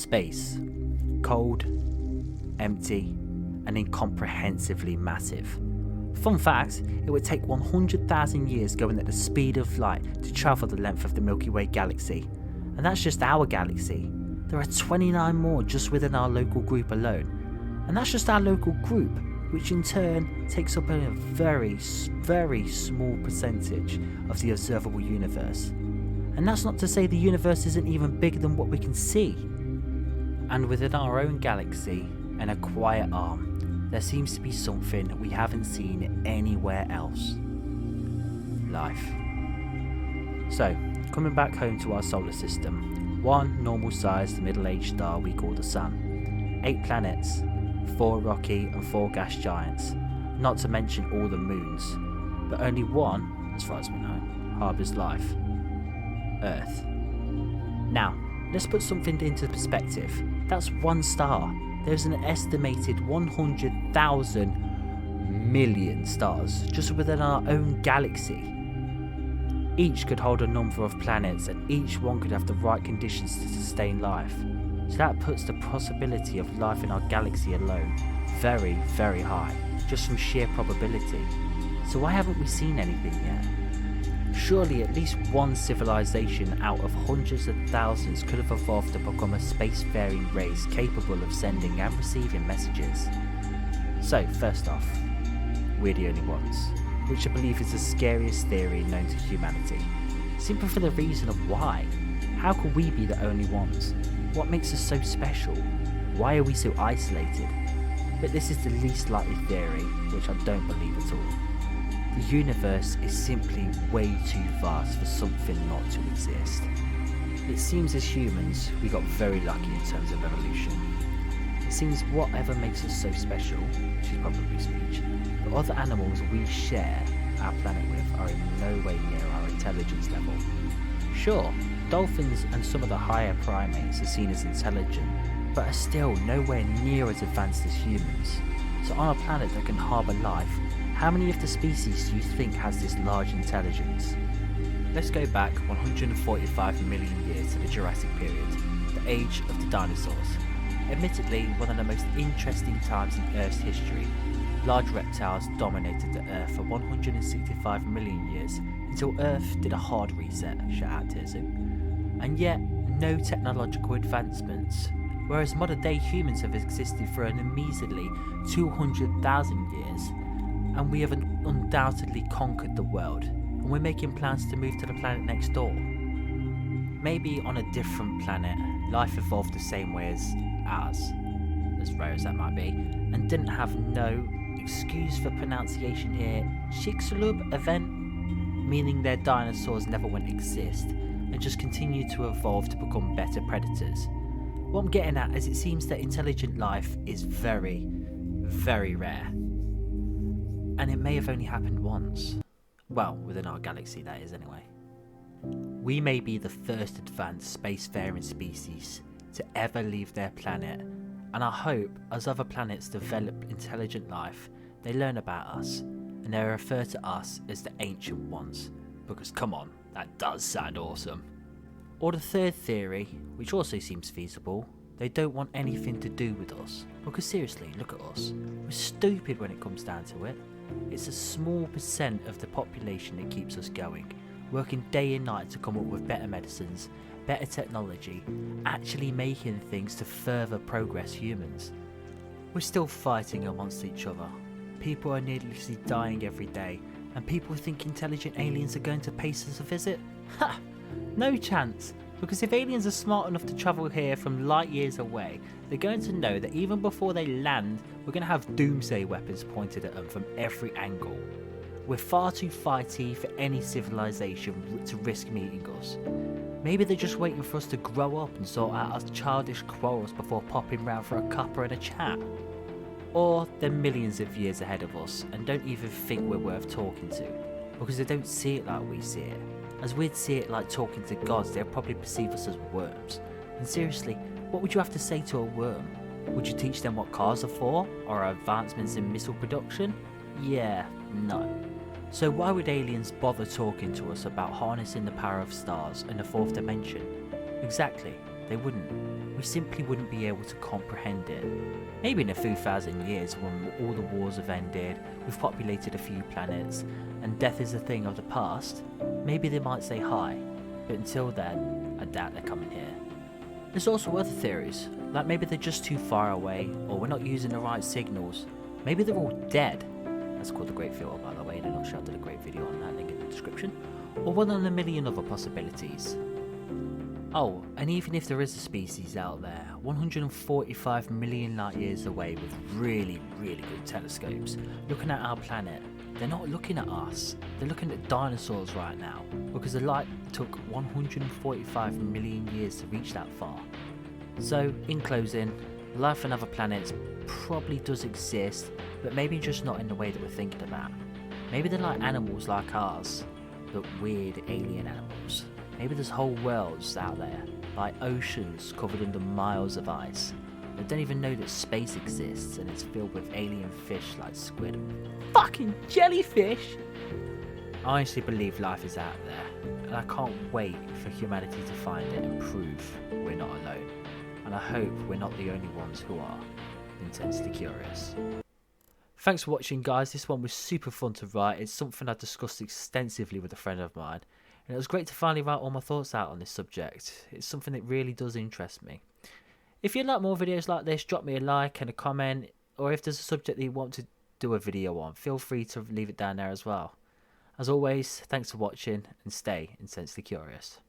Space. Cold, empty, and incomprehensibly massive. Fun fact, it would take 100,000 years going at the speed of light to travel the length of the Milky Way galaxy. And that's just our galaxy. There are 29 more just within our local group alone. And that's just our local group, which in turn takes up a very, very small percentage of the observable universe. And that's not to say the universe isn't even bigger than what we can see. And within our own galaxy, in a quiet arm, there seems to be something we haven't seen anywhere else. Life. So, coming back home to our solar system, one normal-sized middle-aged star we call the Sun, 8 planets, 4 rocky and 4 gas giants, not to mention all the moons, but only one, as far as we know, harbours life. Earth. Now, let's put something into perspective. That's one star. There's an estimated 100,000 million stars just within our own galaxy. Each could hold a number of planets, and each one could have the right conditions to sustain life. So that puts the possibility of life in our galaxy alone very, very high, just from sheer probability. So why haven't we seen anything yet? Surely at least one civilization out of hundreds of thousands could have evolved to become a spacefaring race capable of sending and receiving messages. So first off, we're the only ones, which I believe is the scariest theory known to humanity. Simply for the reason of why. How could we be the only ones? What makes us so special? Why are we so isolated? But this is the least likely theory, which I don't believe at all. The universe is simply way too vast for something not to exist. It seems as humans, we got very lucky in terms of evolution. It seems whatever makes us so special, which is probably speech, the other animals we share our planet with are in no way near our intelligence level. Sure, dolphins and some of the higher primates are seen as intelligent, but are still nowhere near as advanced as humans. So on a planet that can harbour life, how many of the species do you think has this large intelligence? Let's go back 145 million years to the Jurassic period, the age of the dinosaurs. Admittedly, one of the most interesting times in Earth's history. Large reptiles dominated the Earth for 165 million years until Earth did a hard reset, shout out to Zoo. And yet, no technological advancements, whereas modern day humans have existed for an measly 200,000 years. And we have undoubtedly conquered the world, and we're making plans to move to the planet next door. Maybe on a different planet, life evolved the same way as ours, as rare as that might be, and didn't have no, excuse for pronunciation here, Chicxulub event, meaning their dinosaurs never went exist, and just continued to evolve to become better predators. What I'm getting at is it seems that intelligent life is very, very rare. And it may have only happened once. Well, within our galaxy that is anyway. We may be the first advanced spacefaring species to ever leave their planet, and I hope as other planets develop intelligent life, they learn about us, and they refer to us as the Ancient Ones, because come on, that does sound awesome. Or the third theory, which also seems feasible, they don't want anything to do with us, because seriously, look at us, we're stupid when it comes down to it. It's a small percent of the population that keeps us going, working day and night to come up with better medicines, better technology, actually making things to further progress humans. We're still fighting amongst each other. People are needlessly dying every day, and people think intelligent aliens are going to pay us a visit? Ha! No chance, because if aliens are smart enough to travel here from light years away, they're going to know that even before they land, we're going to have doomsday weapons pointed at them from every angle. We're far too fighty for any civilization to risk meeting us. Maybe they're just waiting for us to grow up and sort out our childish quarrels before popping round for a cuppa and a chat. Or they're millions of years ahead of us and don't even think we're worth talking to, because they don't see it like we see it. As we'd see it like talking to gods, they'll probably perceive us as worms. And seriously, what would you have to say to a worm? Would you teach them what cars are for, or advancements in missile production? Yeah, no. So why would aliens bother talking to us about harnessing the power of stars and the fourth dimension? Exactly, they wouldn't. we simply wouldn't be able to comprehend it. Maybe in a few thousand years, when all the wars have ended, we've populated a few planets, and death is a thing of the past, maybe they might say hi, but until then, I doubt they're coming here. There's also other theories, like maybe they're just too far away, or we're not using the right signals. Maybe they're all dead. That's called The Great Field, by the way. In a nutshell, I did a great video on that, link in the description. Or one of a million other possibilities. Oh, and even if there is a species out there, 145 million light years away with really, really good telescopes, looking at our planet, they're not looking at us, they're looking at dinosaurs right now, because the light took 145 million years to reach that far. So, in closing, life on other planets probably does exist, but maybe just not in the way that we're thinking about. Maybe they're like animals like ours, but weird alien animals. Maybe there's whole worlds out there, like oceans covered under miles of ice, that don't even know that space exists and it's filled with alien fish like squid and fucking jellyfish! I honestly believe life is out there, and I can't wait for humanity to find it and prove we're not alone. And I hope we're not the only ones who are intensely curious. Thanks for watching, guys. This one was super fun to write. It's something I discussed extensively with a friend of mine, and it was great to finally write all my thoughts out on this subject. It's something that really does interest me. If you'd like more videos like this, drop me a like and a comment, or if there's a subject that you want to do a video on, feel free to leave it down there as well. As always, thanks for watching, and stay intensely curious.